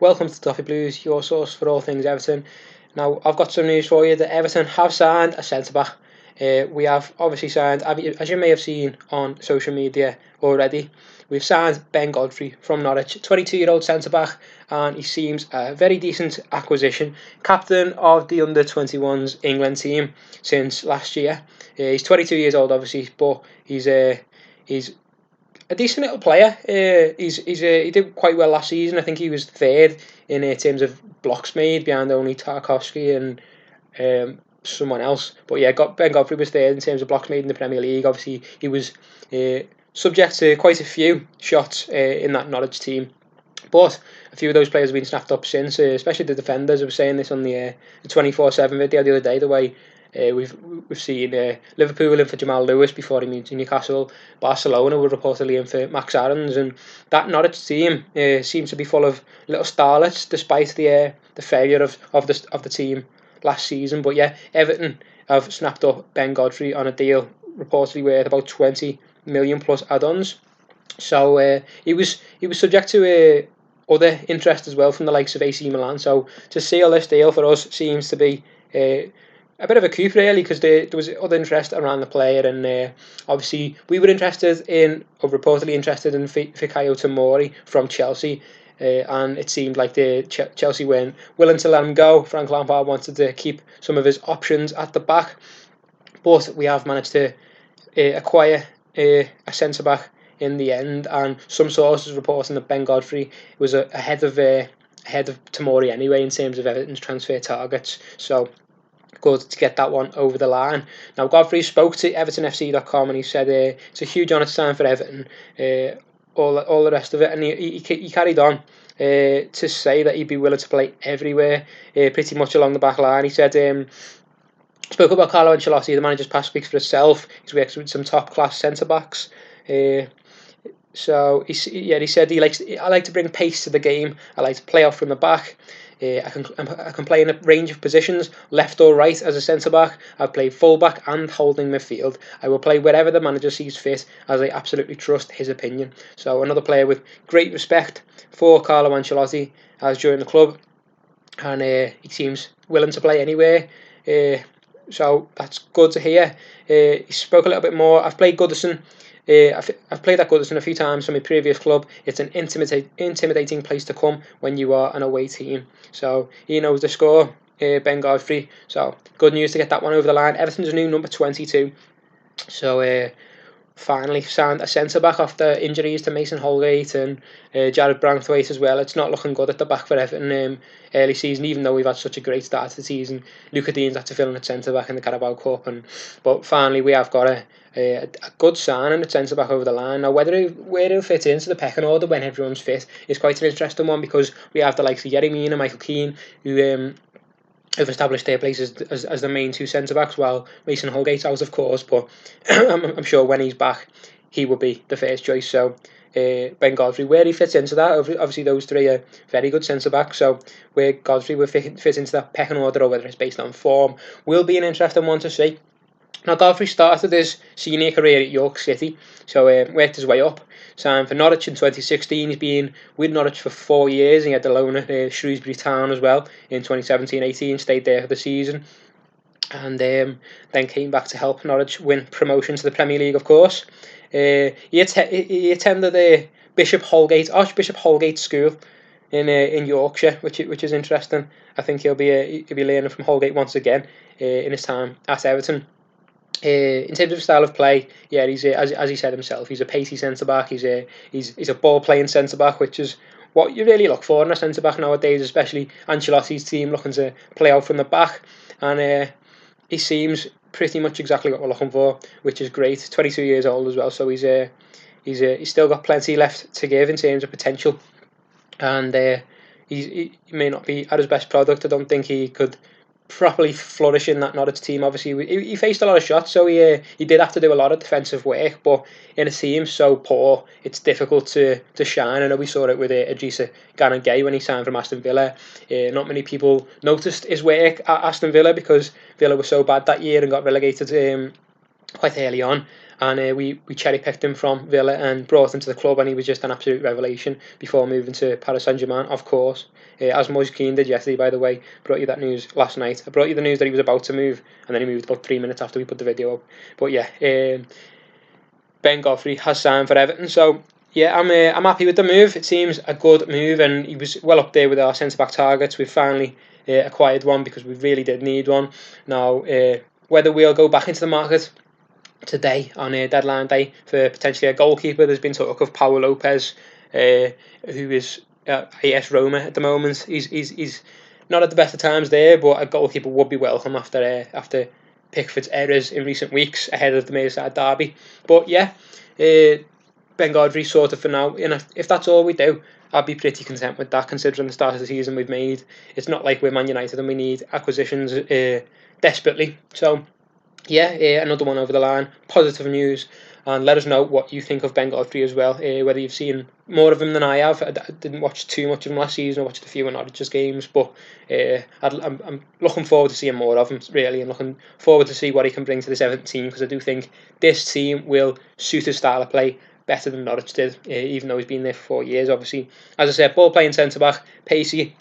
welcome to Toffee Blues, your source for all things Everton. Now, I've got some news for you that Everton have signed a centre-back. We have obviously signed, as you may have seen on social media already, we've signed Ben Godfrey from Norwich, 22-year-old centre-back, and he seems a very decent acquisition. Captain of the under-21s England team since last year. He's 22 years old, obviously, but he's a decent little player. He did quite well last season. I think he was third in terms of blocks made, behind only Tarkowski and someone else. But yeah, Ben Godfrey was third in terms of blocks made in the Premier League. Obviously, he was subject to quite a few shots in that Norwich team. But a few of those players have been snapped up since, especially the defenders. I was saying this on the 24/7 video the other day, the way we've seen Liverpool in for Jamal Lewis before he moved to Newcastle. Barcelona were reportedly in for Max Aarons, and that Norwich team seems to be full of little starlets, despite the failure of the team last season. But yeah, Everton have snapped up Ben Godfrey on a deal reportedly worth about 20 million plus add-ons. So he was subject to other interest as well from the likes of AC Milan. So to seal this deal for us seems to be a bit of a coup, really, because there was other interest around the player, and obviously we were reportedly interested in Fikayo Tomori from Chelsea, and it seemed like Chelsea weren't willing to let him go. Frank Lampard wanted to keep some of his options at the back, but we have managed to acquire a centre-back in the end, and some sources reporting that Ben Godfrey was ahead of Tomori anyway in terms of Everton's transfer targets. So good to get that one over the line. Now, Godfrey spoke to EvertonFC.com and he said it's a huge honour to sign for Everton, all the rest of it, and he carried on to say that he'd be willing to play everywhere, pretty much along the back line. He said, spoke about Carlo Ancelotti, the manager's past speaks for itself. He's worked with some top-class centre-backs. So he said I like to bring pace to the game. I like to play off from the back. I can play in a range of positions, left or right as a centre-back. I've played full-back and holding midfield. I will play wherever the manager sees fit, as I absolutely trust his opinion. So another player with great respect for Carlo Ancelotti has joined the club, and he seems willing to play anywhere. So that's good to hear. He spoke a little bit more. I've played Goodison. I've played at Goodison a few times from my previous club. It's an intimidating place to come when you are an away team. So he knows the score, Ben Godfrey. So good news to get that one over the line. Everton's new number 22. So finally signed a centre-back after injuries to Mason Holgate and Jared Branthwaite as well. It's not looking good at the back for Everton early season, even though we've had such a great start to the season. Luca Dean's had to fill in at centre-back in the Carabao Cup, but finally we have got a good signing at centre-back over the line. Now, where he'll fit into the pecking order when everyone's fit is quite an interesting one, because we have the likes of Yerry Mina and Michael Keane, who have established their places as the main two centre-backs, while Mason Holgate's out, of course, but I'm sure when he's back, he will be the first choice. So Ben Godfrey, where he fits into that, obviously those three are very good centre-backs, so where Godfrey will fit into that pecking order, or whether it's based on form, will be an interesting one to see. Now, Godfrey started his senior career at York City, so worked his way up. Signed for Norwich in 2016. He's been with Norwich for 4 years. He had the loan at Shrewsbury Town as well in 2017-18. Stayed there for the season, and then came back to help Norwich win promotion to the Premier League, of course. He attended the Archbishop Holgate School in Yorkshire, which is interesting. I think he'll be learning from Holgate once again in his time at Everton. In terms of style of play, yeah, he's as he said himself, he's a pacey centre back. He's a ball playing centre back, which is what you really look for in a centre back nowadays, especially Ancelotti's team looking to play out from the back. And he seems pretty much exactly what we're looking for, which is great. 22 years old as well, so he's still got plenty left to give in terms of potential. And he may not be at his best product. I don't think he could properly flourish in that Norwich team. Obviously, he faced a lot of shots, so he did have to do a lot of defensive work, but in a team so poor, it's difficult to shine. I know we saw it with Idrissa Gana Gueye when he signed from Aston Villa. Not many people noticed his work at Aston Villa, because Villa were so bad that year and got relegated quite early on, and we cherry picked him from Villa and brought him to the club, and he was just an absolute revelation before moving to Paris Saint-Germain, of course. As Moise Keane did yesterday, by the way. Brought you that news last night. I brought you the news that he was about to move, and then he moved about 3 minutes after we put the video up. But yeah, Ben Godfrey has signed for Everton, so yeah, I'm happy with the move. It seems a good move, and he was well up there with our centre-back targets. We've finally acquired one because we really did need one. Now, whether we'll go back into the market today on a deadline day for potentially a goalkeeper, there's been talk of Paulo Lopez, who is at AS Roma at the moment. He's not at the best of times there, but a goalkeeper would be welcome after Pickford's errors in recent weeks ahead of the Merseyside derby. But yeah, Ben Godfrey sorted for now. If that's all we do, I'd be pretty content with that, considering the start of the season we've made. It's not like we're Man United and we need acquisitions desperately. So yeah, another one over the line. Positive news. And let us know what you think of Ben Godfrey as well, whether you've seen more of him than I have. I didn't watch too much of him last season. I watched a few of Norwich's games, but I'm looking forward to seeing more of him, really, and looking forward to see what he can bring to this Everton team, because I do think this team will suit his style of play better than Norwich did, even though he's been there for 4 years, obviously. As I said, ball playing centre-back, pacey,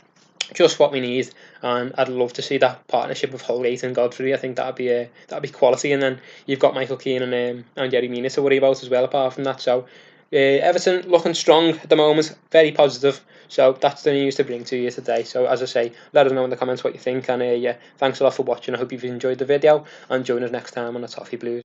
just what we need, and I'd love to see that partnership of Holgate and Godfrey. I think that'd be quality, and then you've got Michael Keane and Yerry Mina to worry about as well. Apart from that, so Everton looking strong at the moment, very positive. So that's the news to bring to you today. So as I say, let us know in the comments what you think, and yeah, thanks a lot for watching. I hope you've enjoyed the video, and join us next time on the Toffee Blues.